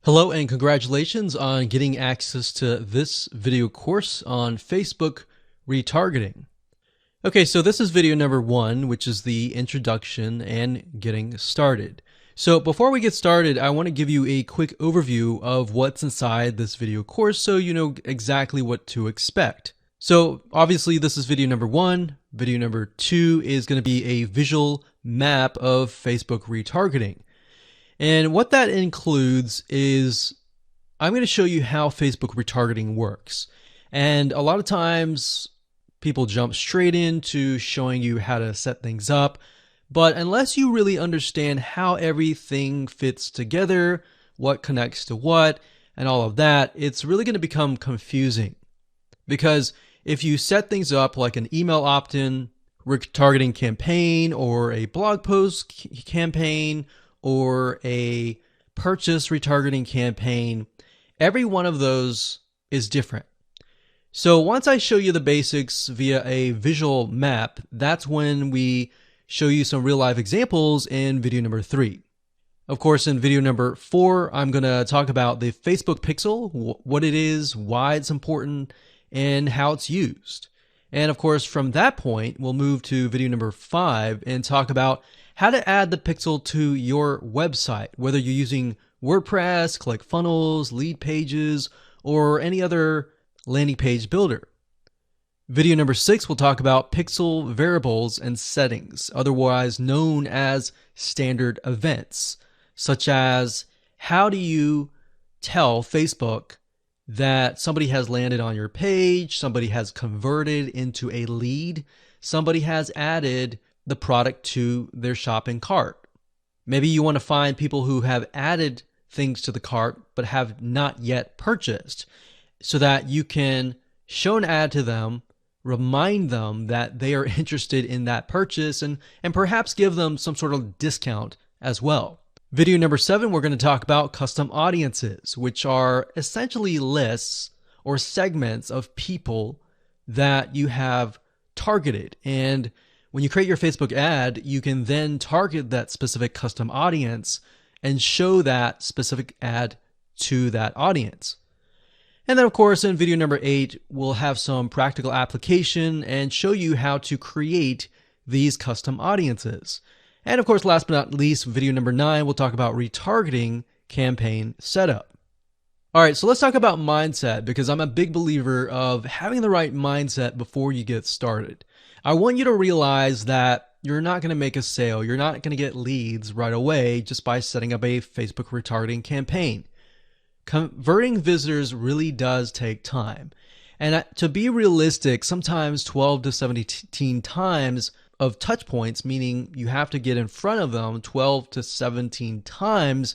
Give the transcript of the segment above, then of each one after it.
Hello and congratulations on getting access to this video course on Facebook retargeting. Okay, so this is video number 1, which is the introduction and getting started. So before we get started, I want to give you a quick overview of what's inside this video course so you know exactly what to expect. So obviously this is video number 1. Video number 2 is going to be a visual map of Facebook retargeting. And what that includes is I'm going to show you how Facebook retargeting works. And a lot of times people jump straight into showing you how to set things up. But unless you really understand how everything fits together, what connects to what, and all of that, it's really going to become confusing. Because if you set things up like an email opt-in retargeting campaign or a blog post campaign, or a purchase retargeting campaign, every one of those is different. So once I show you the basics via a visual map, that's when we show you some real life examples in video number 3. Of course, in video number 4, I'm going to talk about the Facebook pixel, what it is, why it's important, and how it's used. And of course, from that point, we'll move to video number 5 and talk about how to add the pixel to your website, whether you're using WordPress, ClickFunnels, Lead Pages, or any other landing page builder. Video number 6 will talk about pixel variables and settings, otherwise known as standard events, such as how do you tell Facebook that somebody has landed on your page, somebody has converted into a lead, somebody has added the product to their shopping cart. Maybe you want to find people who have added things to the cart but have not yet purchased so that you can show an ad to them, remind them that they are interested in that purchase, and perhaps give them some sort of discount as well. Video number 7, we're going to talk about custom audiences, which are essentially lists or segments of people that you have targeted. And when you create your Facebook ad, you can then target that specific custom audience and show that specific ad to that audience. And then of course, in video number 8, we'll have some practical application and show you how to create these custom audiences. And of course, last but not least, video number 9, we'll talk about retargeting campaign setup. All right, so let's talk about mindset, because I'm a big believer of having the right mindset before you get started. I want you to realize that you're not going to make a sale. You're not going to get leads right away just by setting up a Facebook retargeting campaign. Converting visitors really does take time. And to be realistic, sometimes 12 to 17 times of touch points, meaning you have to get in front of them 12 to 17 times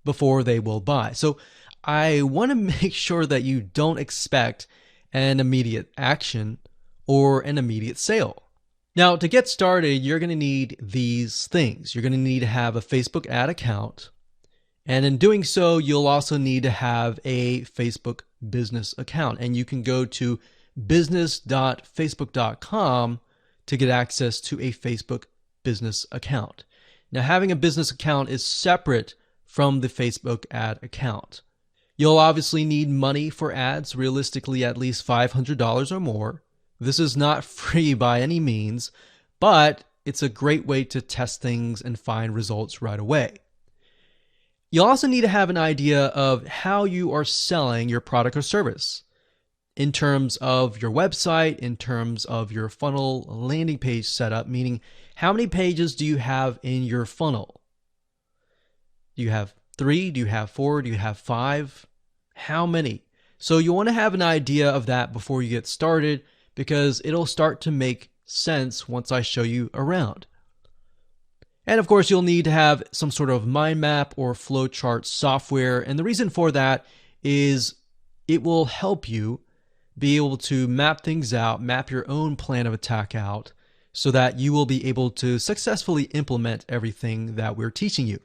before they will buy. So I want to make sure that you don't expect an immediate action or an immediate sale. Now, to get started, you're going to need these things. You're going to need to have a Facebook ad account. And in doing so, you'll also need to have a Facebook business account. And you can go to business.facebook.com to get access to a Facebook business account. Now, having a business account is separate from the Facebook ad account. You'll obviously need money for ads, realistically at least $500 or more. This is not free by any means, but it's a great way to test things and find results right away. You'll also need to have an idea of how you are selling your product or service in terms of your website, in terms of your funnel landing page setup, meaning how many pages do you have in your funnel? Do you have 3? Do you have 4? Do you have 5? How many? So you want to have an idea of that before you get started, because it'll start to make sense once I show you around. And of course, you'll need to have some sort of mind map or flowchart software. And the reason for that is it will help you be able to map things out, map your own plan of attack out, so that you will be able to successfully implement everything that we're teaching you.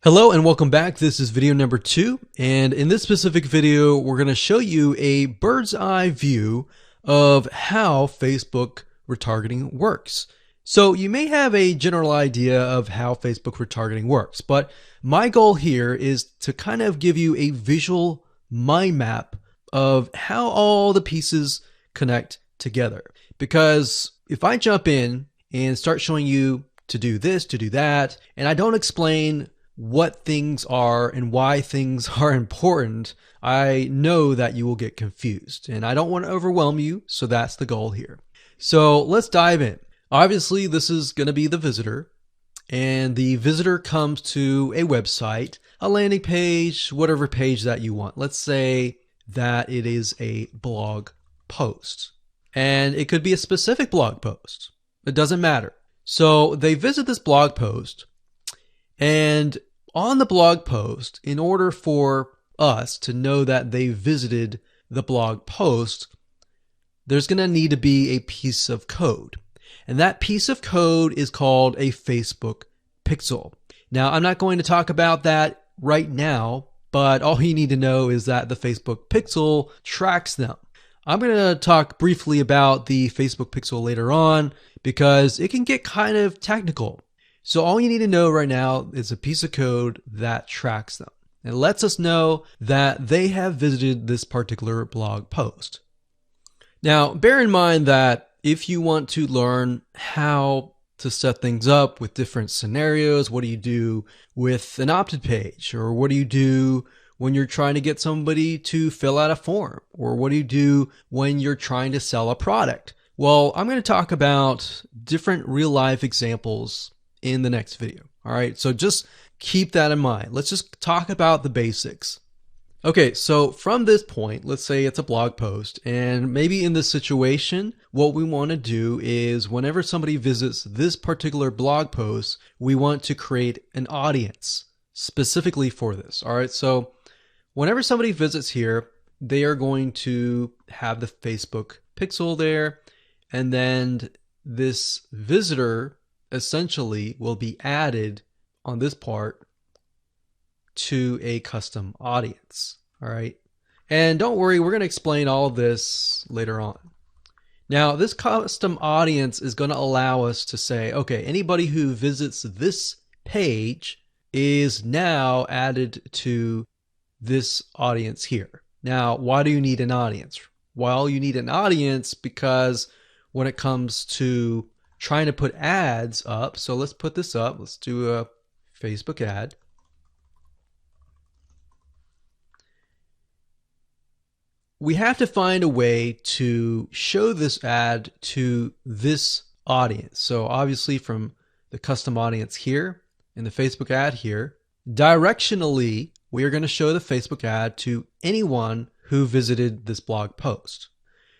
Hello and welcome back. This is video number 2, and in this specific video, we're going to show you a bird's eye view of how Facebook retargeting works. So you may have a general idea of how Facebook retargeting works, but my goal here is to kind of give you a visual mind map of how all the pieces connect together. Because if I jump in and start showing you to do this, to do that, and I don't explain what things are and why things are important, I know that you will get confused, and I don't want to overwhelm you, so that's the goal here. So let's dive in. Obviously, this is going to be the visitor, and the visitor comes to a website, a landing page, whatever page that you want. Let's say that it is a blog post, and it could be a specific blog post. It doesn't matter. So they visit this blog post, and on the blog post, in order for us to know that they visited the blog post, there's going to need to be a piece of code. And that piece of code is called a Facebook pixel. Now, I'm not going to talk about that right now, but all you need to know is that the Facebook pixel tracks them. I'm going to talk briefly about the Facebook pixel later on because it can get kind of technical. So all you need to know right now is a piece of code that tracks them. It lets us know that they have visited this particular blog post. Now, bear in mind that if you want to learn how to set things up with different scenarios, what do you do with an opt-in page? Or what do you do when you're trying to get somebody to fill out a form? Or what do you do when you're trying to sell a product? Well, I'm going to talk about different real-life examples in the next video. All right, so just keep that in mind. Let's just talk about the basics. Okay, so from this point, let's say it's a blog post, and maybe in this situation, what we want to do is whenever somebody visits this particular blog post, we want to create an audience specifically for this. All right, so whenever somebody visits here, they are going to have the Facebook pixel there, and then this visitor essentially will be added on this part to a custom audience. All right. And don't worry, we're going to explain all of this later on. Now, this custom audience is going to allow us to say, okay, anybody who visits this page is now added to this audience here. Now, why do you need an audience? Well, you need an audience because when it comes to trying to put ads up, so let's put this up. Let's do a Facebook ad. We have to find a way to show this ad to this audience. So obviously from the custom audience here and the Facebook ad here, directionally, we are going to show the Facebook ad to anyone who visited this blog post.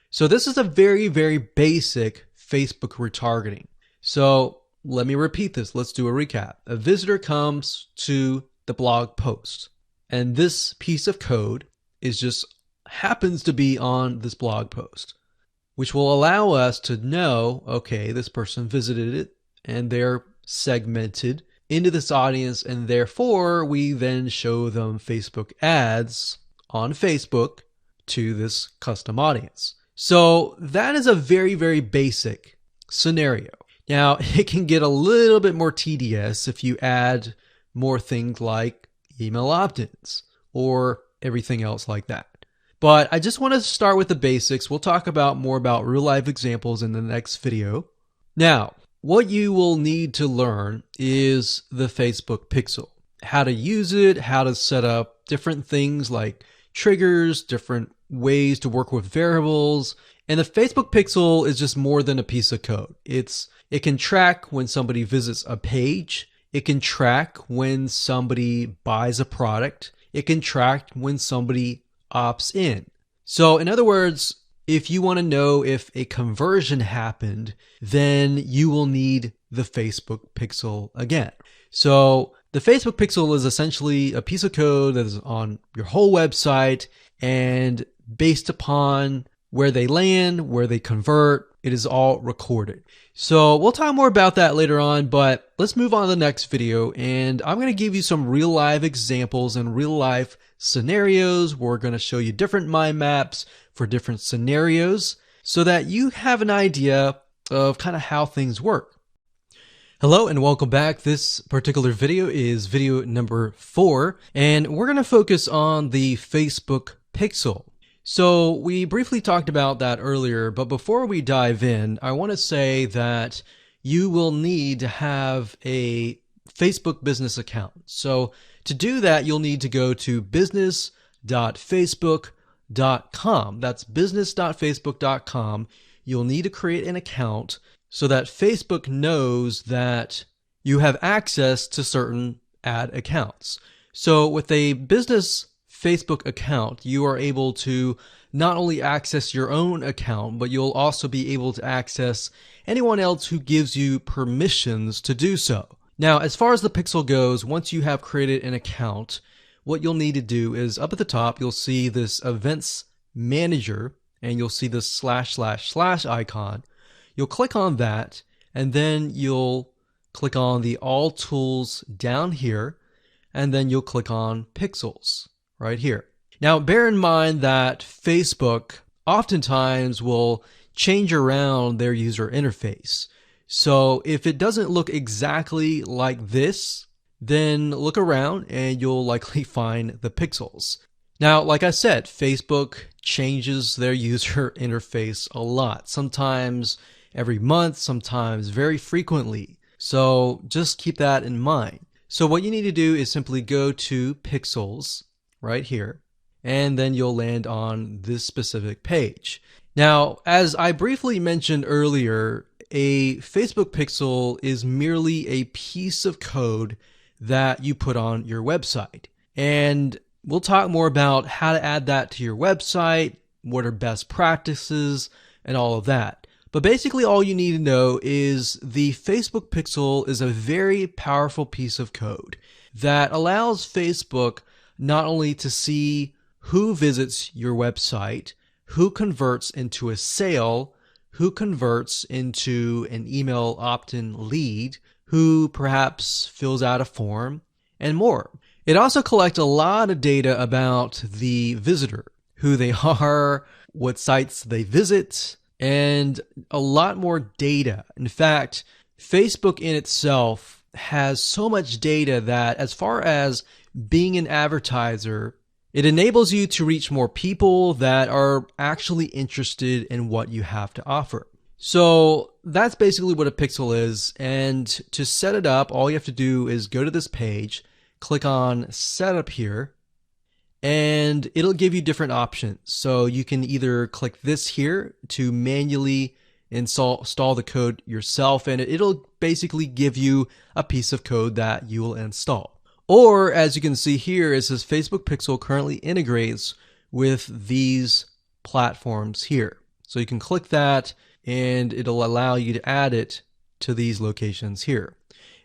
So this is a very, very basic Facebook retargeting. So let me repeat this. Let's do a recap. A visitor comes to the blog post, and this piece of code is just happens to be on this blog post, which will allow us to know, okay, this person visited it and they're segmented into this audience, and therefore we then show them Facebook ads on Facebook to this custom audience. So that is a very, very basic scenario. Now, it can get a little bit more tedious if you add more things like email opt-ins or everything else like that. But I just want to start with the basics. We'll talk about more about real life examples in the next video. Now, what you will need to learn is the Facebook pixel, how to use it, how to set up different things like triggers, different ways to work with variables. And the Facebook pixel is just more than a piece of code. It can track when somebody visits a page. It can track when somebody buys a product. It can track when somebody opts in. So in other words, if you want to know if a conversion happened, then you will need the Facebook pixel again. So the Facebook pixel is essentially a piece of code that is on your whole website, and based upon where they land, where they convert, it is all recorded. So we'll talk more about that later on, but let's move on to the next video, and I'm going to give you some real life examples and real life scenarios. We're going to show you different mind maps for different scenarios so that you have an idea of kind of how things work. Hello and welcome back. This particular video is video number 4, and we're going to focus on the Facebook pixel. So we briefly talked about that earlier, but before we dive in, I want to say that you will need to have a Facebook business account. So to do that, you'll need to go to business.facebook.com. That's business.facebook.com. You'll need to create an account so that Facebook knows that you have access to certain ad accounts. So with a business Facebook account, you are able to not only access your own account, but you'll also be able to access anyone else who gives you permissions to do so. Now, as far as the pixel goes, once you have created an account, what you'll need to do is up at the top, you'll see this events manager, and you'll see this / icon. You'll click on that, and then you'll click on the all tools down here, and then you'll click on pixels right here. Now, bear in mind that Facebook oftentimes will change around their user interface. So if it doesn't look exactly like this, then look around and you'll likely find the pixels. Now, like I said, Facebook changes their user interface a lot. Sometimes every month, sometimes very frequently. So just keep that in mind. So what you need to do is simply go to pixels right here, and then you'll land on this specific page. Now, as I briefly mentioned earlier, a Facebook pixel is merely a piece of code that you put on your website. And we'll talk more about how to add that to your website, what are best practices, and all of that. But basically all you need to know is the Facebook pixel is a very powerful piece of code that allows Facebook not only to see who visits your website, who converts into a sale, who converts into an email opt-in lead, who perhaps fills out a form, and more. It also collects a lot of data about the visitor, who they are, what sites they visit, and a lot more data. In fact, Facebook in itself has so much data that as far as being an advertiser, it enables you to reach more people that are actually interested in what you have to offer. So that's basically what a pixel is. And to set it up, all you have to do is go to this page, click on Setup here, and it'll give you different options. So you can either click this here to manually install the code yourself, and it'll basically give you a piece of code that you will install. Or as you can see here, it says Facebook Pixel currently integrates with these platforms here. So you can click that and it'll allow you to add it to these locations here.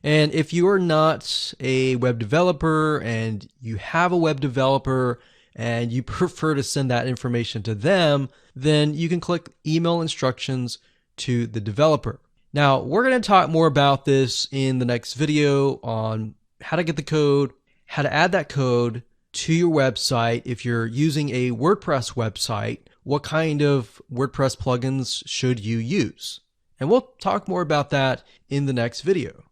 And if you are not a web developer and you have a web developer and you prefer to send that information to them, then you can click email instructions to the developer. Now, we're going to talk more about this in the next video on how to get the code, how to add that code to your website. If you're using a WordPress website, what kind of WordPress plugins should you use? And we'll talk more about that in the next video.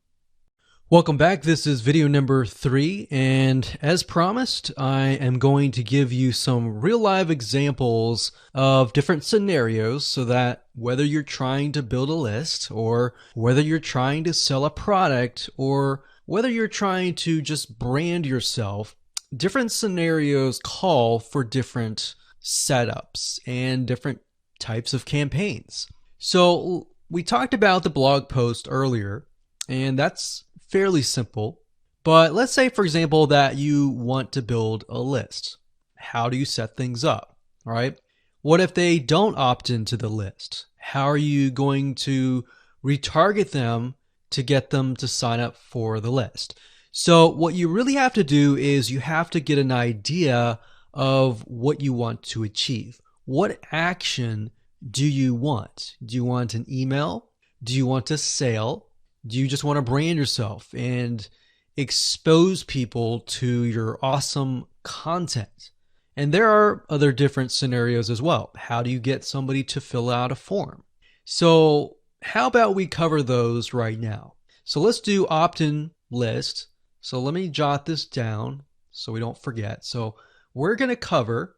Welcome back. This is video number 3, and as promised, I am going to give you some real live examples of different scenarios so that whether you're trying to build a list, or whether you're trying to sell a product, or whether you're trying to just brand yourself, different scenarios call for different setups and different types of campaigns. So we talked about the blog post earlier, and that's fairly simple. But let's say, for example, that you want to build a list. How do you set things up? All right. What if they don't opt into the list? How are you going to retarget them to get them to sign up for the list? So what you really have to do is you have to get an idea of what you want to achieve. What action do you want? Do you want an email? Do you want a sale? Do you just want to brand yourself and expose people to your awesome content? And there are other different scenarios as well. How do you get somebody to fill out a form? So how about we cover those right now? So let's do opt-in list. So let me jot this down so we don't forget. So we're going to cover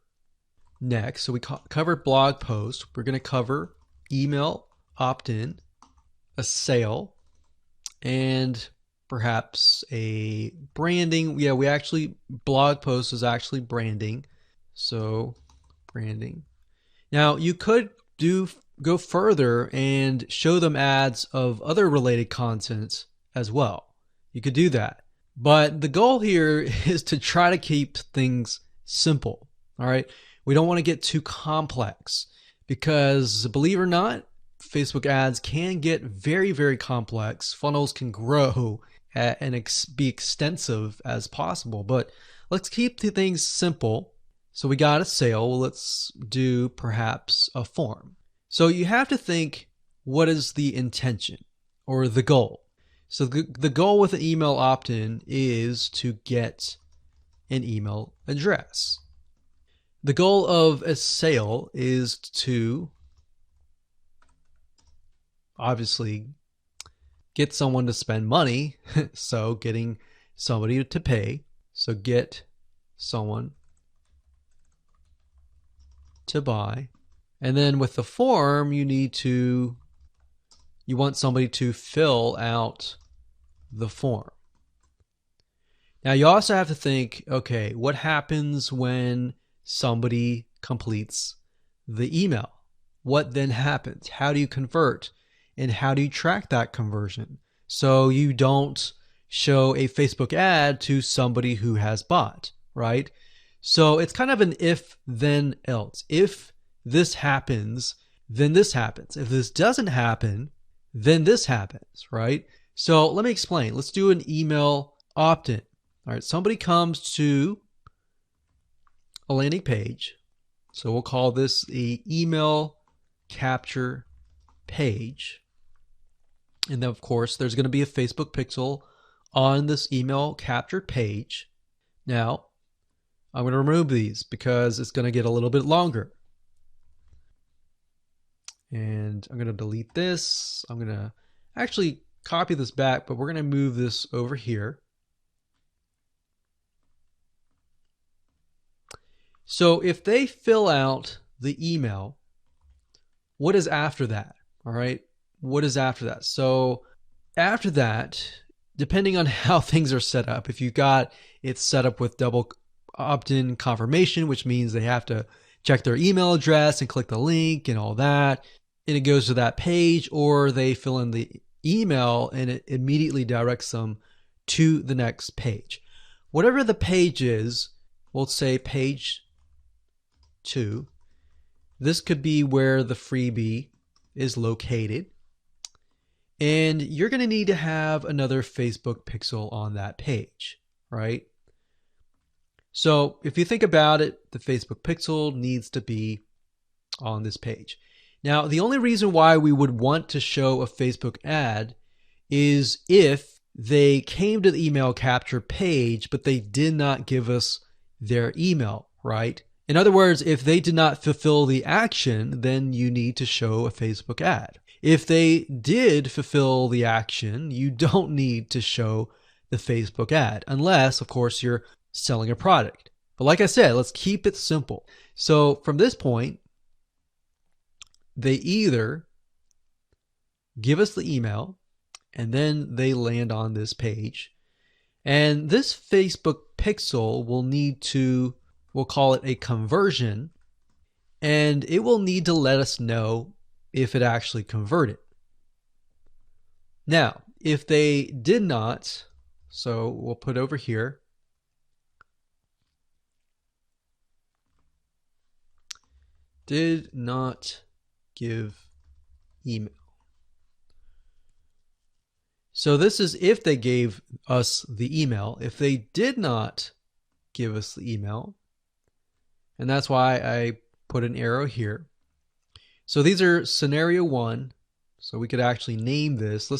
next. So we covered blog post. We're going to cover email opt-in, a sale, and perhaps a branding. Yeah, we actually, blog post is actually branding. So branding. Now you could go further and show them ads of other related content as well. You could do that. But the goal here is to try to keep things simple. All right. We don't want to get too complex because, believe it or not, Facebook ads can get very, very complex. Funnels can grow and be extensive as possible. But let's keep the things simple. So we got a sale. Let's do perhaps a form. So you have to think, what is the intention or the goal? So the goal with an email opt-in is to get an email address. The goal of a sale is to obviously get someone to spend money. So getting somebody to pay. So get someone to buy. And then with the form, you want somebody to fill out the form. Now you also have to think, okay, what happens when somebody completes the email? What then happens? How do you convert? And how do you track that conversion? So you don't show a Facebook ad to somebody who has bought, right? So it's kind of an if, then, else. If this happens, then this happens. If this doesn't happen, then this happens, right? So let me explain. Let's do an email opt-in. All right, somebody comes to a landing page. So we'll call this the email capture page. And then, of course, there's going to be a Facebook pixel on this email captured page. Now, I'm going to remove these because it's going to get a little bit longer. And I'm going to delete this. I'm going to actually copy this back, but we're going to move this over here. So if they fill out the email, what is after that? All right. What is after that? So after that, depending on how things are set up, if you've got it set up with double opt-in confirmation, which means they have to check their email address and click the link and all that, and it goes to that page, or they fill in the email and it immediately directs them to the next page. Whatever the page is, we'll say page 2. This could be where the freebie is located. And you're going to need to have another Facebook pixel on that page, right? So if you think about it, the Facebook pixel needs to be on this page. Now, the only reason why we would want to show a Facebook ad is if they came to the email capture page, but they did not give us their email, right? In other words, if they did not fulfill the action, then you need to show a Facebook ad. If they did fulfill the action, you don't need to show the Facebook ad, unless, of course, you're selling a product. But like I said, let's keep it simple. So from this point, they either give us the email and then they land on this page. And this Facebook pixel will need to, we'll call it a conversion, and it will need to let us know if it actually converted. Now, if they did not, so we'll put over here, did not give email. So this is if they gave us the email. If they did not give us the email, and that's why I put an arrow here. So these are scenario 1. So we could actually name this.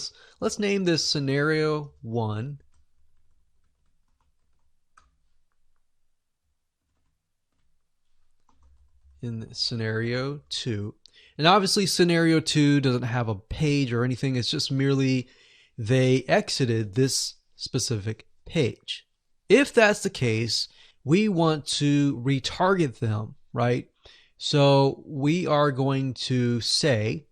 Let's name this scenario 1. In scenario 2. And obviously scenario 2 doesn't have a page or anything. It's just merely they exited this specific page. If that's the case, we want to retarget them, right? So we are going to say,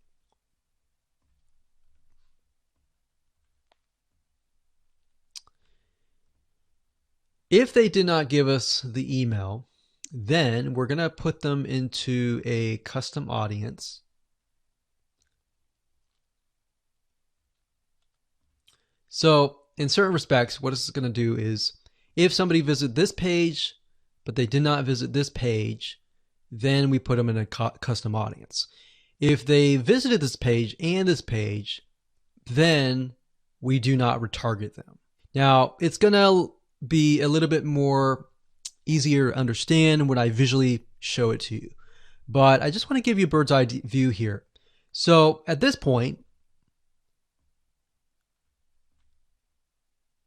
if they did not give us the email, then we're going to put them into a custom audience. So in certain respects, what it's going to do is, if somebody visited this page, but they did not visit this page, then we put them in a custom audience. If they visited this page and this page, then we do not retarget them. Now, it's going to be a little bit more easier to understand when I visually show it to you, but I just want to give you a bird's eye view here. So at this point,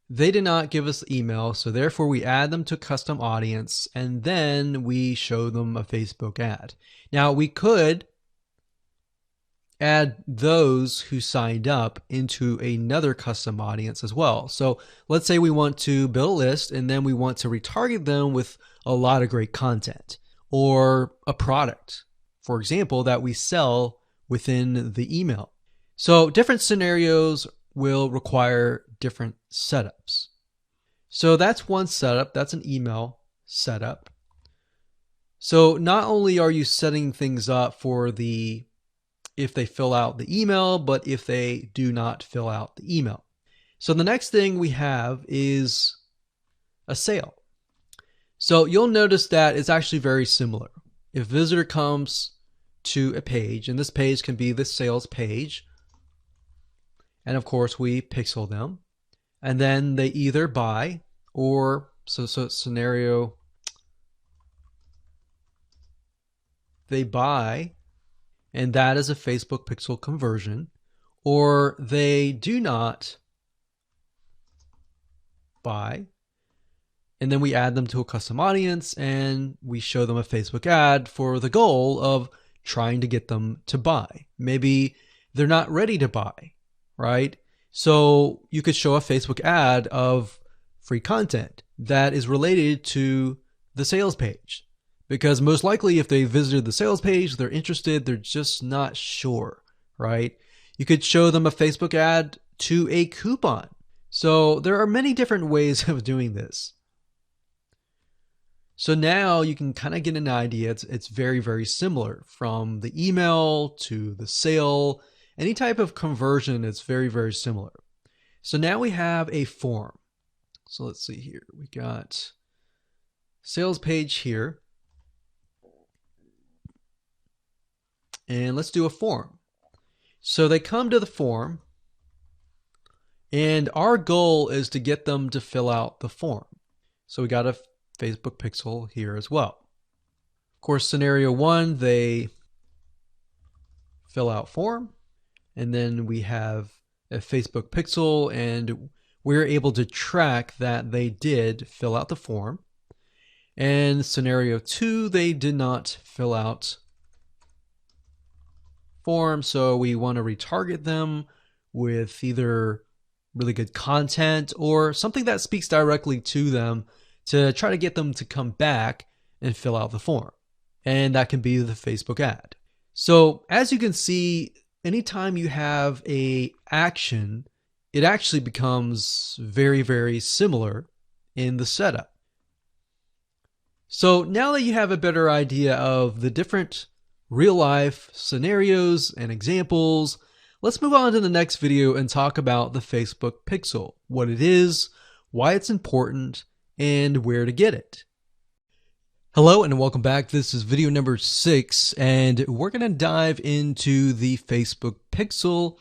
they did not give us the email, so therefore we add them to custom audience, and then we show them a Facebook ad. Now, we could add those who signed up into another custom audience as well. So let's say we want to build a list, and then we want to retarget them with a lot of great content or a product, for example, that we sell within the email. So different scenarios will require different setups. So that's one setup. That's an email setup. So not only are you setting things up for if they fill out the email, but if they do not fill out the email. So the next thing we have is a sale. So you'll notice that it's actually very similar. If a visitor comes to a page, and this page can be the sales page, and of course we pixel them, and then they either buy or, so scenario, they buy, and that is a Facebook pixel conversion, or they do not buy, and then we add them to a custom audience and we show them a Facebook ad for the goal of trying to get them to buy. Maybe they're not ready to buy, right? So you could show a Facebook ad of free content that is related to the sales page, because most likely if they visited the sales page, they're interested, they're just not sure, right? You could show them a Facebook ad to a coupon. So there are many different ways of doing this. So now you can kind of get an idea. It's very, very similar from the email to the sale. Any type of conversion, it's very, very similar. So now we have a form. So let's see here. We got sales page here. And let's do a form. So they come to the form, and our goal is to get them to fill out the form. So we got a Facebook pixel here as well. Of course, scenario one, they fill out form, and then we have a Facebook pixel, and we're able to track that they did fill out the form. And scenario two, they did not fill out form, so we want to retarget them with either really good content or something that speaks directly to them to try to get them to come back and fill out the form. And that can be the Facebook ad. So as you can see, anytime you have a action, it actually becomes very, very similar in the setup. So now that you have a better idea of the different real life scenarios and examples, let's move on to the next video and talk about the Facebook pixel, what it is, why it's important, and where to get it. Hello and welcome back. This is video number 6, and we're going to dive into the Facebook pixel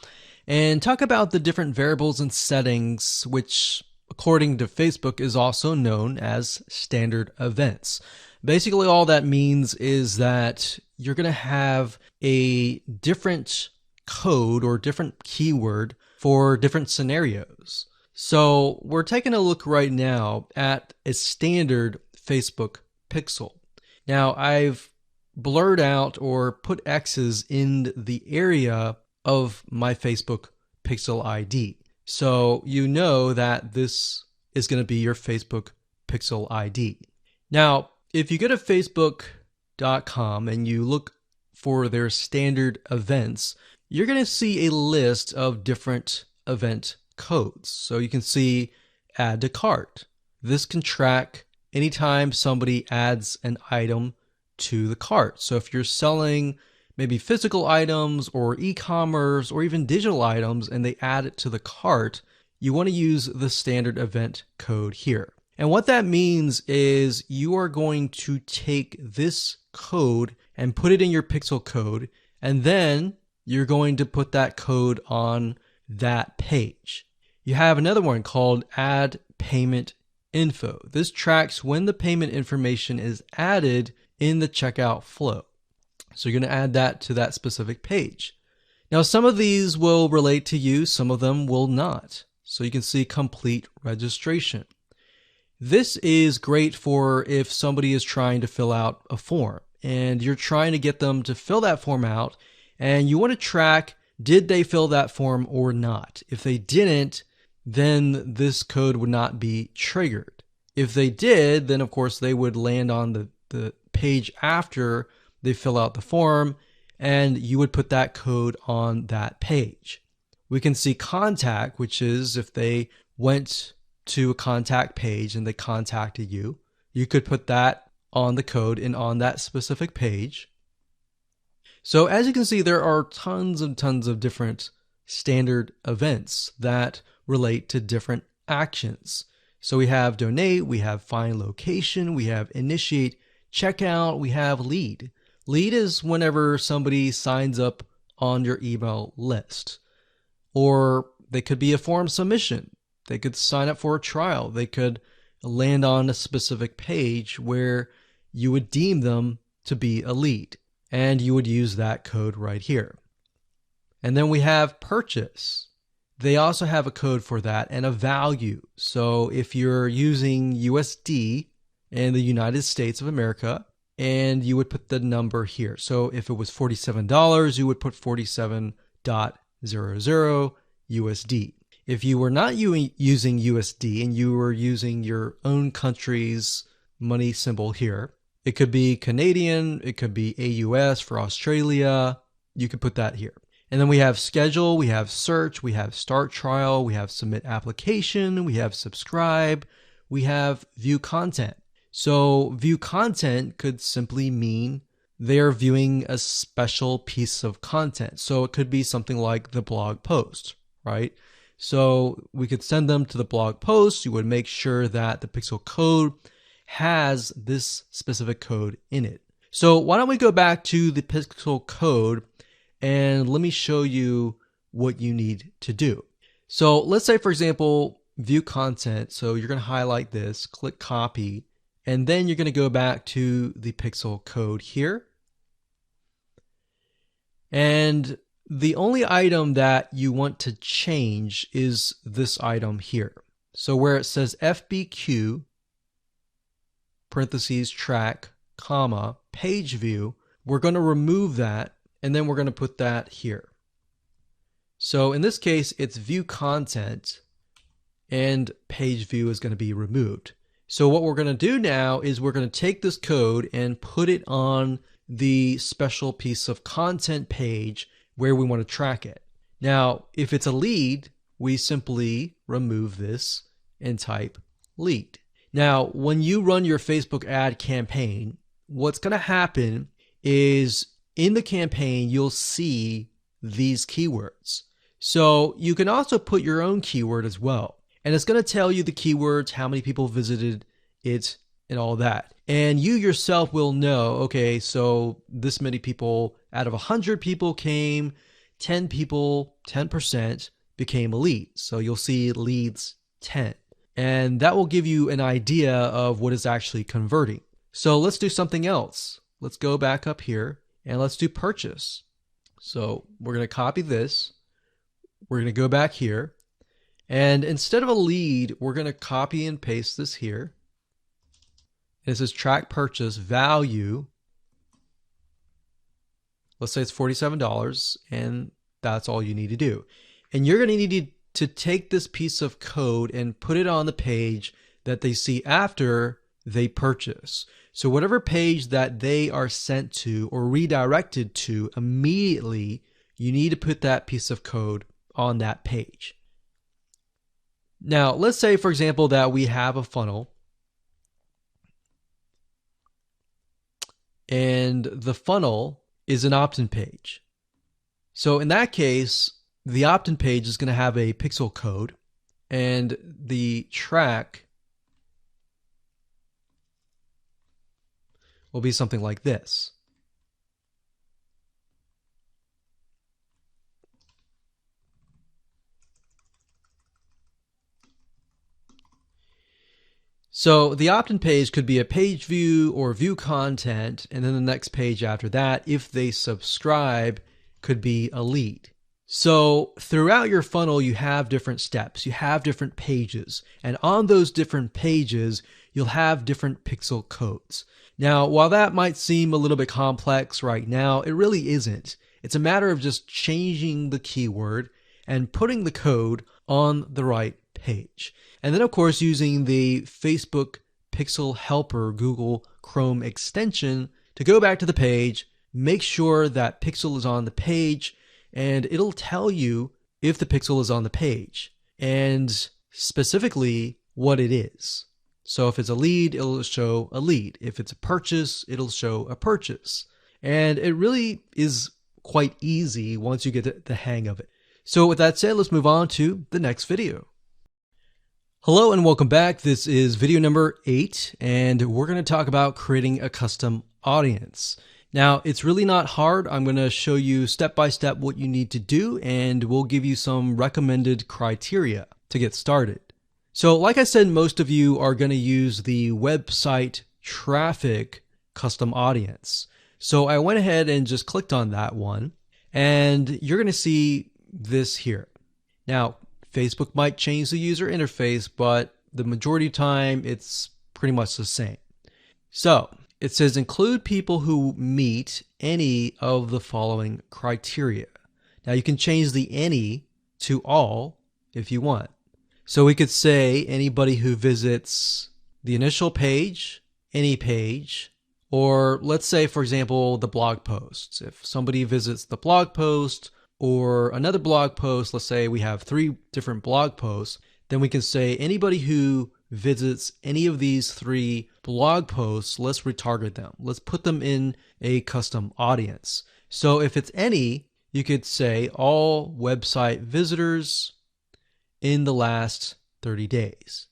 and talk about the different variables and settings, which according to Facebook is also known as standard events. Basically, all that means is that you're going to have a different code or different keyword for different scenarios. So we're taking a look right now at a standard Facebook pixel. Now I've blurred out or put X's in the area of my Facebook pixel ID. So you know that this is going to be your Facebook Pixel ID. Now, if you go to facebook.com and you look for their standard events, you're going to see a list of different event codes. So you can see add to cart. This can track anytime somebody adds an item to the cart. So if you're selling maybe physical items or e-commerce or even digital items and they add it to the cart, you want to use the standard event code here. And what that means is you are going to take this code and put it in your pixel code, and then you're going to put that code on that page. You have another one called add payment info. This tracks when the payment information is added in the checkout flow. So you're going to add that to that specific page. Now, some of these will relate to you, some of them will not. So you can see complete registration. This is great for if somebody is trying to fill out a form and you're trying to get them to fill that form out and you want to track, did they fill that form or not? If they didn't, then this code would not be triggered. If they did, then of course they would land on the page after they fill out the form and you would put that code on that page. We can see contact, which is if they went to a contact page and they contacted you, you could put that on the code and on that specific page. So as you can see, there are tons and tons of different standard events that relate to different actions. So we have donate, we have find location, we have initiate checkout, we have lead. Lead is whenever somebody signs up on your email list. Or they could be a form submission. They could sign up for a trial. They could land on a specific page where you would deem them to be a lead. And you would use that code right here. And then we have purchase. They also have a code for that and a value. So if you're using USD in the United States of America, and you would put the number here. So if it was $47, you would put 47.00 USD. If you were not using USD and you were using your own country's money symbol here, it could be Canadian, it could be AUS for Australia, you could put that here. And then we have schedule, we have search, we have start trial, we have submit application, we have subscribe, we have view content. So view content could simply mean they're viewing a special piece of content. So it could be something like the blog post, right? So we could send them to the blog post. You would make sure that the pixel code has this specific code in it. So why don't we go back to the pixel code and let me show you what you need to do. So let's say, for example, view content. So you're going to highlight this, click copy, and then you're going to go back to the pixel code here. And the only item that you want to change is this item here. So where it says FBQ, parentheses, track, comma, page view, we're going to remove that and then we're going to put that here. So in this case, it's view content and page view is going to be removed. So what we're going to do now is we're going to take this code and put it on the special piece of content page where we want to track it. Now, if it's a lead, we simply remove this and type lead. Now, when you run your Facebook ad campaign, what's going to happen is in the campaign, you'll see these keywords. So you can also put your own keyword as well. And it's going to tell you the keywords, how many people visited it, and all that. And you yourself will know, okay, so this many people out of 100 people came, 10 people, 10% became a lead. So you'll see leads 10. And that will give you an idea of what is actually converting. So let's do something else. Let's go back up here and let's do purchase. So we're going to copy this. We're going to go back here. And instead of a lead, we're going to copy and paste this here. And it says track purchase value. Let's say it's $47, and that's all you need to do. And you're going to need to take this piece of code and put it on the page that they see after they purchase. So whatever page that they are sent to or redirected to immediately, you need to put that piece of code on that page. Now, let's say, for example, that we have a funnel and the funnel is an opt-in page. So in that case, the opt-in page is going to have a pixel code, and the track will be something like this. So the opt-in page could be a page view or view content, and then the next page after that, if they subscribe, could be a lead. So throughout your funnel, you have different steps, you have different pages, and on those different pages, you'll have different pixel codes. Now, while that might seem a little bit complex right now, it really isn't. It's a matter of just changing the keyword and putting the code on the right page. And then, of course, using the Facebook Pixel Helper Google Chrome extension to go back to the page, make sure that pixel is on the page, and it'll tell you if the pixel is on the page and specifically what it is. So if it's a lead, it'll show a lead. If it's a purchase, it'll show a purchase. And it really is quite easy once you get the hang of it. So with that said, let's move on to the next video. Hello and welcome back. This is video number 8, and we're going to talk about creating a custom audience. Now, it's really not hard. I'm going to show you step by step what you need to do, and we'll give you some recommended criteria to get started. So like I said, most of you are going to use the website traffic custom audience. So I went ahead and just clicked on that one, and you're going to see this here. Now, Facebook might change the user interface, but the majority of the time it's pretty much the same. So it says include people who meet any of the following criteria. Now you can change the any to all if you want. So we could say anybody who visits the initial page, any page, or let's say, for example, the blog posts. If somebody visits the blog post or another blog post, let's say we have 3 different blog posts, then we can say anybody who visits any of these 3 blog posts, let's retarget them. Let's put them in a custom audience. So if it's any, you could say all website visitors in the last 30 days.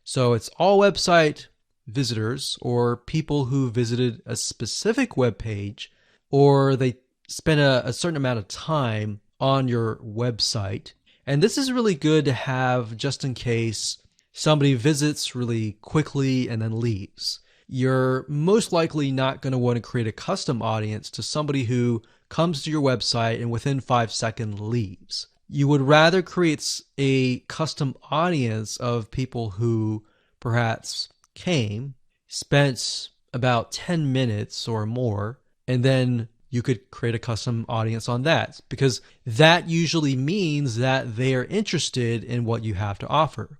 So it's all website visitors or people who visited a specific web page, or they spend a certain amount of time on your website. And this is really good to have just in case somebody visits really quickly and then leaves. You're most likely not going to want to create a custom audience to somebody who comes to your website and within 5 seconds leaves. You would rather create a custom audience of people who perhaps came, spent about 10 minutes or more, and then you could create a custom audience on that, because that usually means that they are interested in what you have to offer.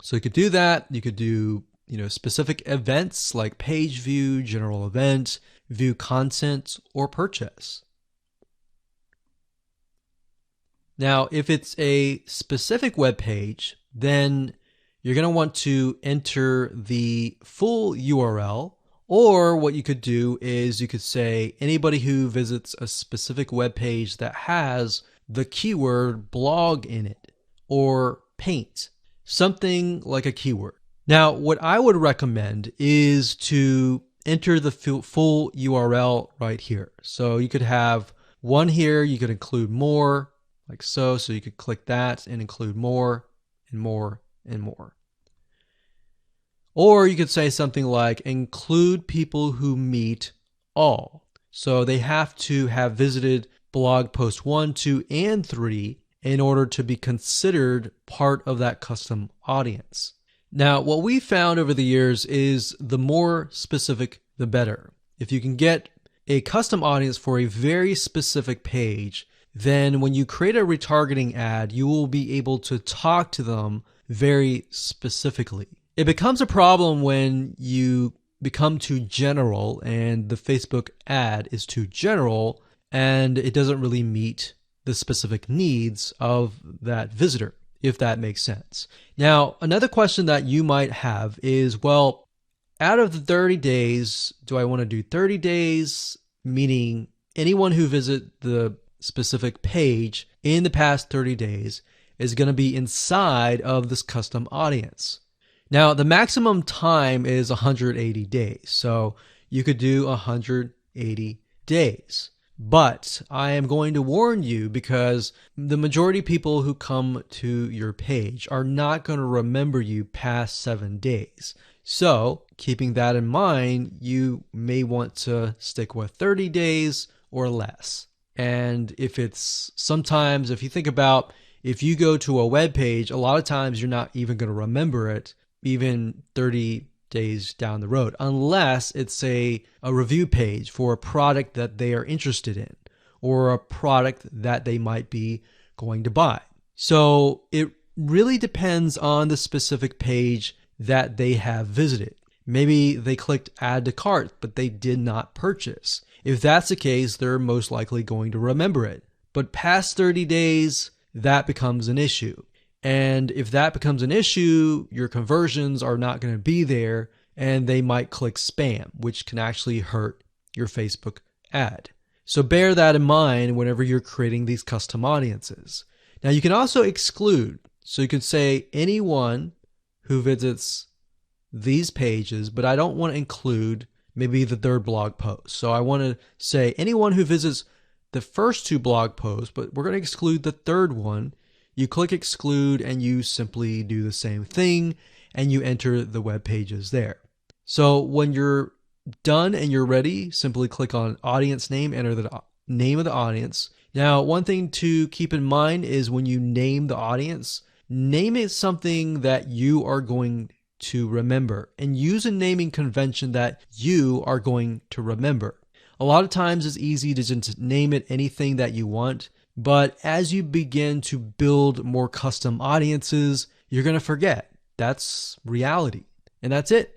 So you could do that. You could do, specific events like page view, general event, view content, or purchase. Now, if it's a specific web page, then you're going to want to enter the full URL. Or what you could do is you could say anybody who visits a specific web page that has the keyword blog in it or paint, something like a keyword. Now, what I would recommend is to enter the full URL right here. So you could have one here, you could include more like so. So you could click that and include more and more and more. Or you could say something like include people who meet all. So they have to have visited blog post 1, 2, and 3 in order to be considered part of that custom audience. Now, what we found over the years is the more specific, the better. If you can get a custom audience for a very specific page, then when you create a retargeting ad, you will be able to talk to them very specifically. It becomes a problem when you become too general and the Facebook ad is too general and it doesn't really meet the specific needs of that visitor, if that makes sense. Now, another question that you might have is, well, out of the 30 days, do I want to do 30 days, meaning anyone who visit the specific page in the past 30 days is going to be inside of this custom audience? Now, the maximum time is 180 days, so you could do 180 days. But I am going to warn you because the majority of people who come to your page are not going to remember you past 7 days. So, keeping that in mind, you may want to stick with 30 days or less. And if you think about, if you go to a web page, a lot of times you're not even going to remember it even 30 days down the road, unless it's a review page for a product that they are interested in or a product that they might be going to buy. So it really depends on the specific page that they have visited. Maybe they clicked add to cart, but they did not purchase. If that's the case, they're most likely going to remember it. But past 30 days, that becomes an issue. And if that becomes an issue, your conversions are not going to be there and they might click spam, which can actually hurt your Facebook ad. So bear that in mind whenever you're creating these custom audiences. Now you can also exclude. So you can say anyone who visits these pages, but I don't want to include maybe the third blog post. So I want to say anyone who visits the first 2 blog posts, but we're going to exclude the third one. You click exclude and you simply do the same thing and you enter the web pages there. So when you're done and you're ready, simply click on audience name, enter the name of the audience. Now, one thing to keep in mind is when you name the audience, name it something that you are going to remember and use a naming convention that you are going to remember. A lot of times it's easy to just name it anything that you want, but as you begin to build more custom audiences, you're going to forget. That's reality. And that's it.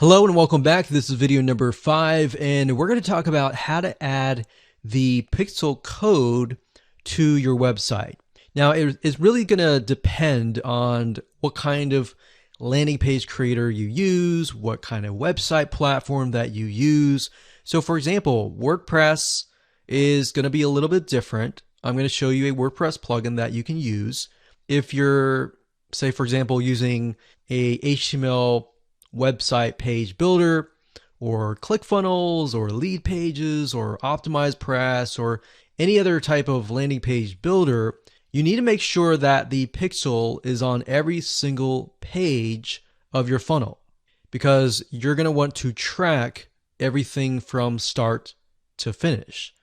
Hello and welcome back. This is video number 5, and we're going to talk about how to add the pixel code to your website. Now, it's really going to depend on what kind of landing page creator you use, what kind of website platform that you use. So for example, WordPress is going to be a little bit different. I'm going to show you a WordPress plugin that you can use. If you're, say for example, using a HTML website page builder or ClickFunnels or Lead Pages or OptimizePress or any other type of landing page builder, you need to make sure that the pixel is on every single page of your funnel because you're going to want to track everything from start to finish.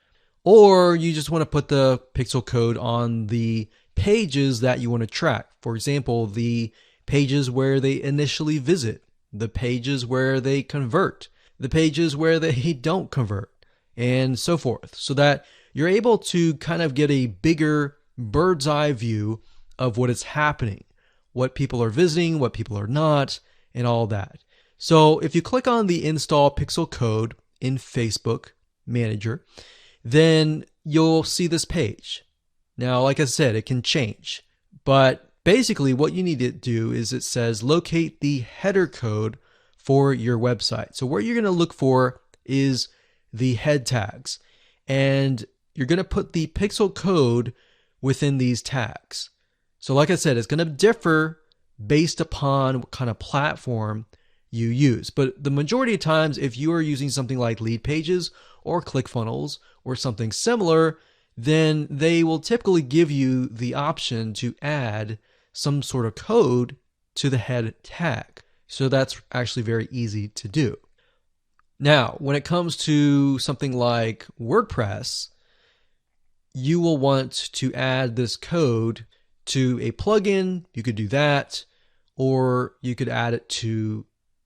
Or you just want to put the pixel code on the pages that you want to track. For example, the pages where they initially visit, the pages where they convert, the pages where they don't convert, and so forth, so that you're able to kind of get a bigger bird's eye view of what is happening, what people are visiting, what people are not, and all that. So if you click on the install pixel code in Facebook Manager, then you'll see this page. Now, like I said, it can change, but basically what you need to do is it says locate the header code for your website. So what you're going to look for is the head tags, and you're going to put the pixel code within these tags. So like I said, it's going to differ based upon what kind of platform you use. But the majority of times, if you are using something like Lead Pages or ClickFunnels or something similar, then they will typically give you the option to add some sort of code to the head tag. So that's actually very easy to do. Now, when it comes to something like WordPress, you will want to add this code to a plugin. You could do that, or you could add it to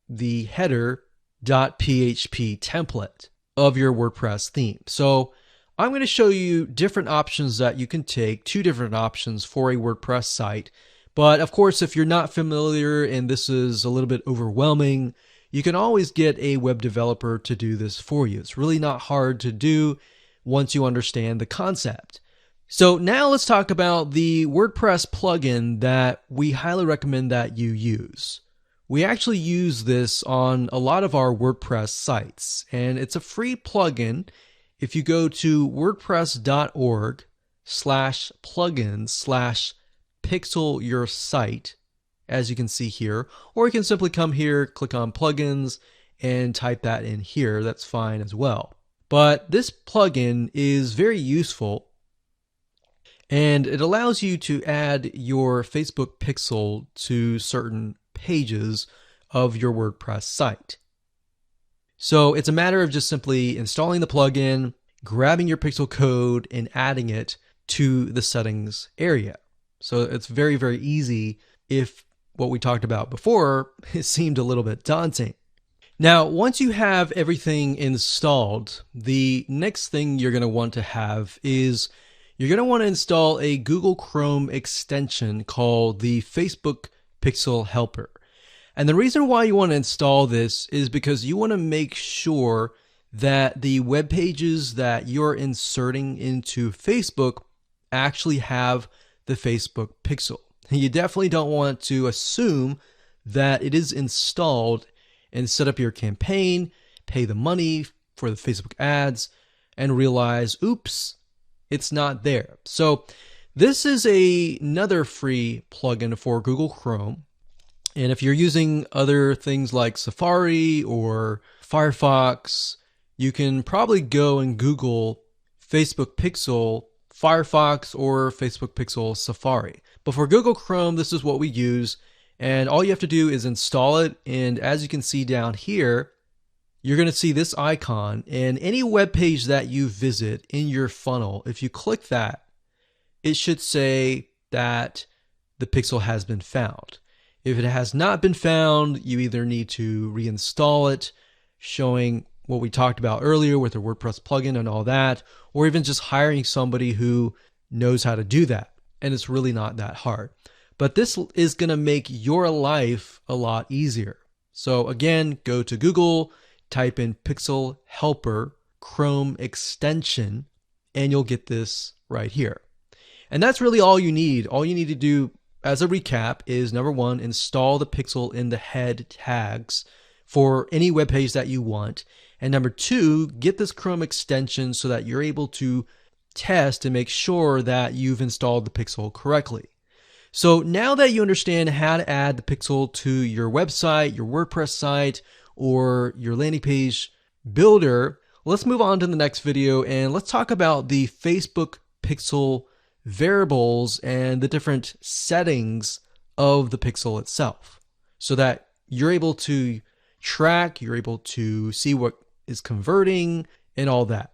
the header.php template of your WordPress theme. So I'm going to show you different options that you can take, two different options for a WordPress site. But of course, if you're not familiar and this is a little bit overwhelming, you can always get a web developer to do this for you. It's really not hard to do once you understand the concept. So now let's talk about the WordPress plugin that we highly recommend that you use. We actually use this on a lot of our WordPress sites, and it's a free plugin. If you go to wordpress.org/plugins/pixel your site, as you can see here, or you can simply come here, click on plugins, and type that in here. That's fine as well. But this plugin is very useful, and it allows you to add your Facebook pixel to certain pages of your WordPress site. So it's a matter of just simply installing the plugin, grabbing your pixel code, and adding it to the settings area. So it's very, very easy if what we talked about before it seemed a little bit daunting. Now, once you have everything installed, the next thing you're going to want to have is you're going to want to install a Google Chrome extension called the Facebook Pixel Helper. And the reason why you want to install this is because you want to make sure that the web pages that you're inserting into Facebook actually have the Facebook pixel. You definitely don't want to assume that it is installed and set up your campaign, pay the money for the Facebook ads, and realize, oops, it's not there. So this is another free plugin for Google Chrome. And if you're using other things like Safari or Firefox, you can probably go and Google Facebook Pixel Firefox or Facebook Pixel Safari. But for Google Chrome, this is what we use. And all you have to do is install it. And as you can see down here, you're going to see this icon. And any web page that you visit in your funnel, if you click that, it should say that the pixel has been found. If it has not been found, you either need to reinstall it, showing what we talked about earlier with the WordPress plugin and all that, or even just hiring somebody who knows how to do that. And it's really not that hard. But this is going to make your life a lot easier. So again, go to Google, type in Pixel Helper Chrome extension, and you'll get this right here. And that's really all you need. All you need to do as a recap is, number one, install the pixel in the head tags for any web page that you want. And number two, get this Chrome extension so that you're able to test and make sure that you've installed the pixel correctly. So now that you understand how to add the pixel to your website, your WordPress site, or your landing page builder, let's move on to the next video and let's talk about the Facebook pixel variables and the different settings of the pixel itself so that you're able to track, you're able to see what is converting and all that.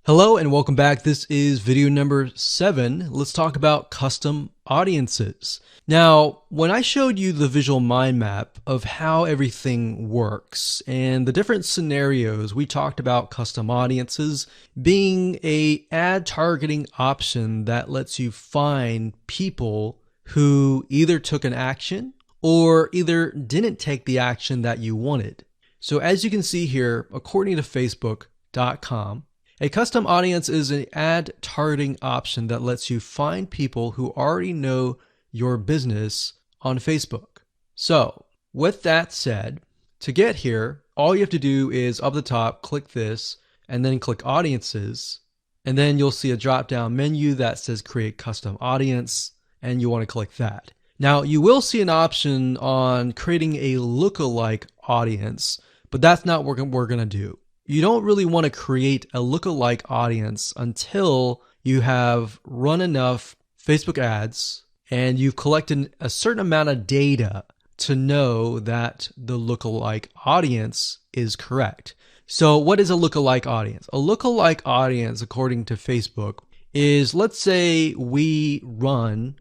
Hello and welcome back. This is video number 7. Let's talk about custom audiences. Now, when I showed you the visual mind map of how everything works and the different scenarios, we talked about custom audiences being an ad targeting option that lets you find people who either took an action or either didn't take the action that you wanted. So as you can see here, according to Facebook.com, a custom audience is an ad targeting option that lets you find people who already know your business on Facebook. So with that said, to get here, all you have to do is up the top, click this, and then click audiences. And then you'll see a drop-down menu that says create custom audience, and you want to click that. Now you will see an option on creating a lookalike audience, but that's not what we're going to do. You don't really want to create a lookalike audience until you have run enough Facebook ads and you've collected a certain amount of data to know that the lookalike audience is correct. So what is a lookalike audience? A lookalike audience, according to Facebook, is, let's say we run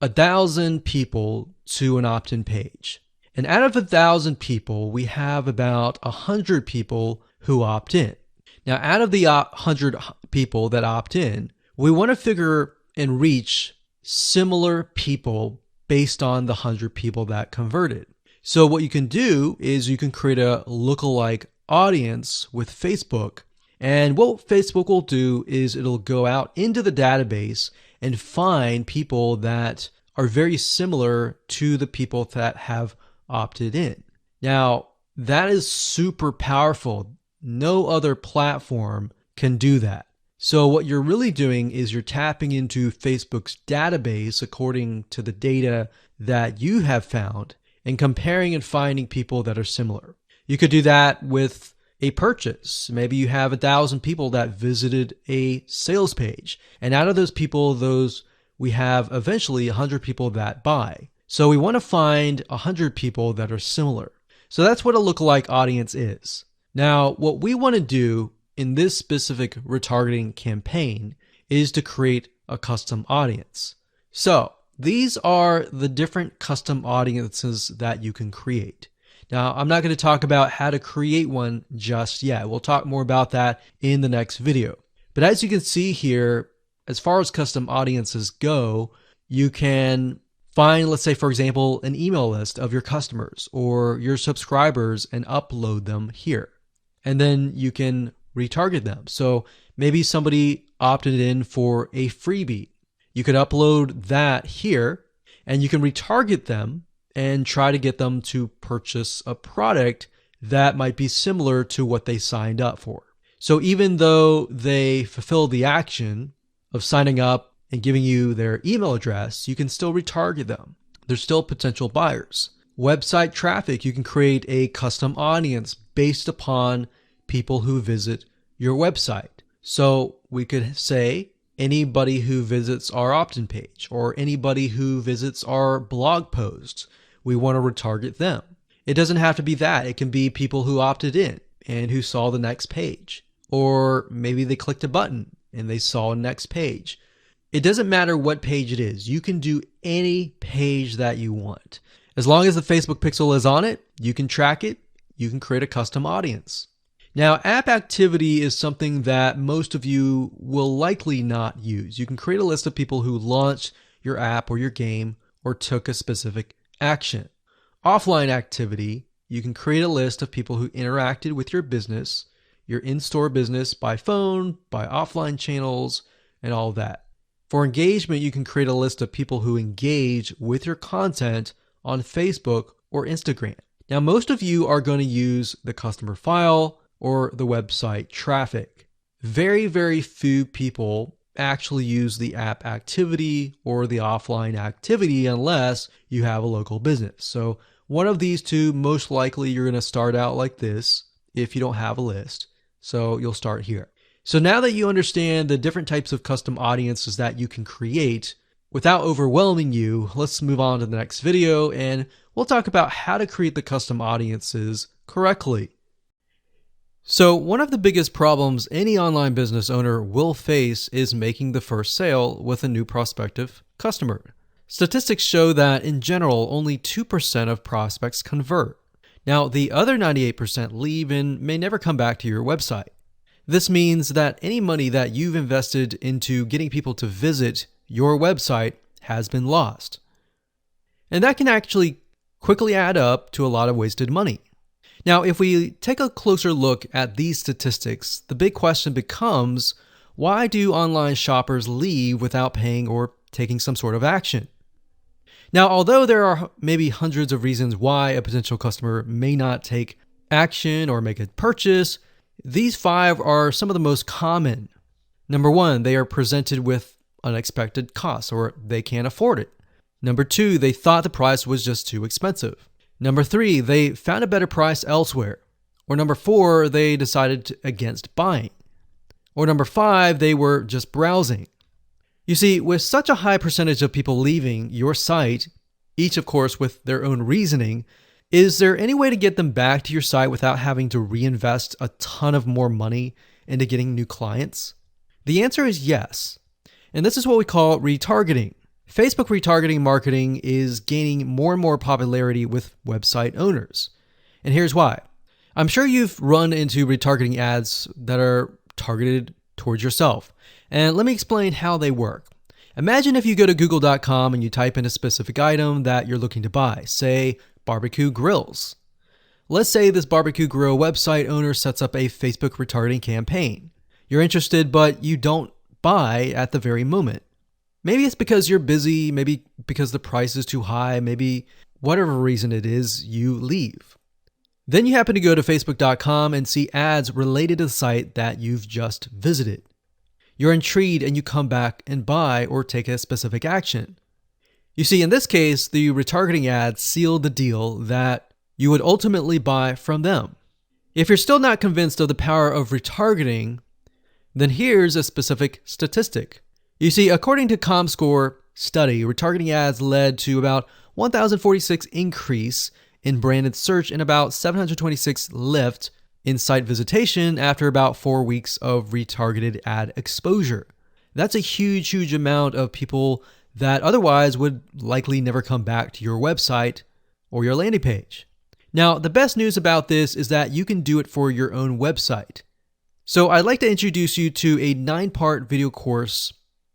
1,000 people to an opt-in page. And out of 1,000 people, we have about 100 people who opt in. Now, out of the 100 people that opt in, we want to figure and reach similar people based on the 100 people that converted. So what you can do is you can create a lookalike audience with Facebook. And what Facebook will do is it'll go out into the database and find people that are very similar to the people that have opted in. Now, that is super powerful. No other platform can do that. So what you're really doing is you're tapping into Facebook's database according to the data that you have found and comparing and finding people that are similar. You could do that with a purchase. Maybe you have 1,000 people that visited a sales page. And out of those people, we have eventually 100 people that buy. So we want to find 100 people that are similar. So that's what a lookalike audience is. Now, what we want to do in this specific retargeting campaign is to create a custom audience. So these are the different custom audiences that you can create. Now, I'm not going to talk about how to create one just yet. We'll talk more about that in the next video. But as you can see here, as far as custom audiences go, you can find, let's say, for example, an email list of your customers or your subscribers and upload them here. And then you can retarget them. So maybe somebody opted in for a freebie. You could upload that here and you can retarget them and try to get them to purchase a product that might be similar to what they signed up for. So even though they fulfill the action of signing up and giving you their email address, you can still retarget them. They're still potential buyers. Website traffic, you can create a custom audience based upon people who visit your website. So we could say anybody who visits our opt-in page or anybody who visits our blog posts, we want to retarget them. It doesn't have to be that. It can be people who opted in and who saw the next page. Or maybe they clicked a button and they saw a next page. It doesn't matter what page it is. You can do any page that you want. As long as the Facebook pixel is on it, you can track it. You can create a custom audience. Now, app activity is something that most of you will likely not use. You can create a list of people who launched your app or your game or took a specific action. Offline activity, you can create a list of people who interacted with your business, your in-store business by phone, by offline channels, and all that. For engagement, you can create a list of people who engage with your content on Facebook or Instagram. Now, most of you are going to use the customer file or the website traffic. Very, very few people actually use the app activity or the offline activity unless you have a local business. So one of these two, most likely you're going to start out like this if you don't have a list. So you'll start here. So now that you understand the different types of custom audiences that you can create, without overwhelming you, let's move on to the next video and we'll talk about how to create the custom audiences correctly. So one of the biggest problems any online business owner will face is making the first sale with a new prospective customer. Statistics show that in general, only 2% of prospects convert. Now, the other 98% leave and may never come back to your website. This means that any money that you've invested into getting people to visit your website has been lost. And that can actually quickly add up to a lot of wasted money. Now, if we take a closer look at these statistics, the big question becomes, why do online shoppers leave without paying or taking some sort of action? Now, although there are maybe hundreds of reasons why a potential customer may not take action or make a purchase, these 5 are some of the most common. Number 1, they are presented with unexpected costs or they can't afford it. Number 2, they thought the price was just too expensive. Number 3, they found a better price elsewhere. Or number 4, they decided against buying. Or number 5, they were just browsing. You see, with such a high percentage of people leaving your site, each of course with their own reasoning, is there any way to get them back to your site without having to reinvest a ton of more money into getting new clients? The answer is yes. And this is what we call retargeting. Facebook retargeting marketing is gaining more and more popularity with website owners. And here's why. I'm sure you've run into retargeting ads that are targeted towards yourself. And let me explain how they work. Imagine if you go to google.com and you type in a specific item that you're looking to buy, say barbecue grills. Let's say this barbecue grill website owner sets up a Facebook retargeting campaign. You're interested, but you don't buy at the very moment. Maybe it's because you're busy, maybe because the price is too high, maybe whatever reason it is, you leave. Then you happen to go to facebook.com and see ads related to the site that you've just visited. You're intrigued and you come back and buy or take a specific action. You see, in this case, the retargeting ads sealed the deal that you would ultimately buy from them. If you're still not convinced of the power of retargeting, then here's a specific statistic. You see, according to ComScore study, retargeting ads led to about 1,046 increase in branded search and about 726 lift in site visitation after about 4 weeks of retargeted ad exposure. That's a huge amount of people that otherwise would likely never come back to your website or your landing page. Now, the best news about this is that you can do it for your own website. So I'd like to introduce you to a 9-part video course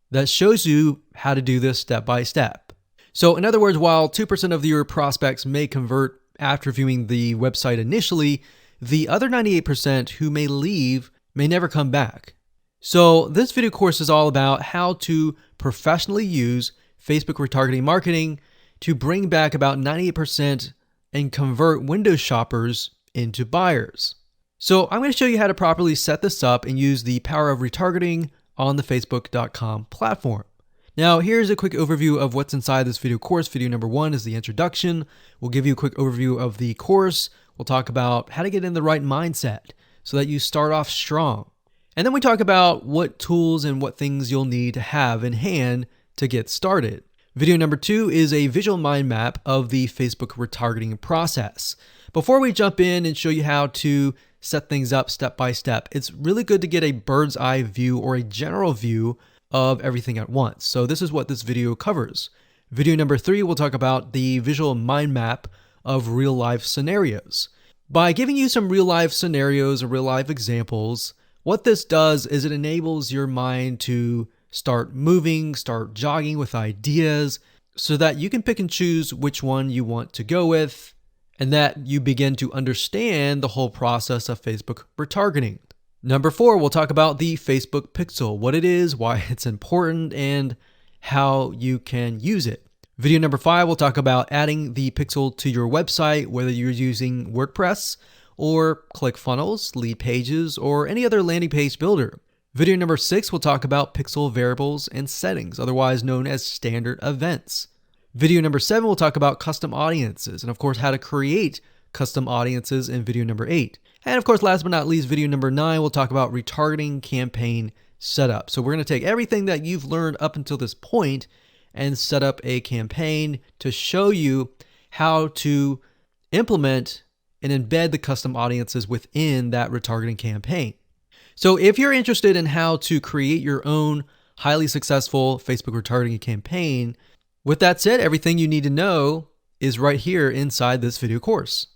that shows you how to do this step by step. So in other words, while 2% of your prospects may convert after viewing the website initially, the other 98% who may leave may never come back. So this video course is all about how to professionally use Facebook retargeting marketing to bring back about 98% and convert window shoppers into buyers. So I'm going to show you how to properly set this up and use the power of retargeting on the facebook.com platform. Now, here's a quick overview of what's inside this video course. Video number 1 is the introduction. We'll give you a quick overview of the course. We'll talk about how to get in the right mindset so that you start off strong. And then we talk about what tools and what things you'll need to have in hand to get started. Video number 2 is a visual mind map of the Facebook retargeting process. Before we jump in and show you how to set things up step by step, it's really good to get a bird's eye view or a general view of everything at once. So this is what this video covers. Video number 3 will talk about the visual mind map of real life scenarios. By giving you some real life scenarios or real life examples, what this does is it enables your mind to start moving, start jogging with ideas so that you can pick and choose which one you want to go with, and that you begin to understand the whole process of Facebook retargeting. Number 4, we'll talk about the Facebook pixel, what it is, why it's important, and how you can use it. Video number 5, we'll talk about adding the pixel to your website, whether you're using WordPress or ClickFunnels, Lead Pages, or any other landing page builder. Video number 6, we'll talk about pixel variables and settings, otherwise known as standard events. Video number 7, we'll talk about custom audiences, and of course, how to create custom audiences in video number 8. And of course, last but not least, video number 9, we'll talk about retargeting campaign setup. So we're going to take everything that you've learned up until this point and set up a campaign to show you how to implement and embed the custom audiences within that retargeting campaign. So if you're interested in how to create your own highly successful Facebook retargeting campaign, with that said, everything you need to know is right here inside this video course.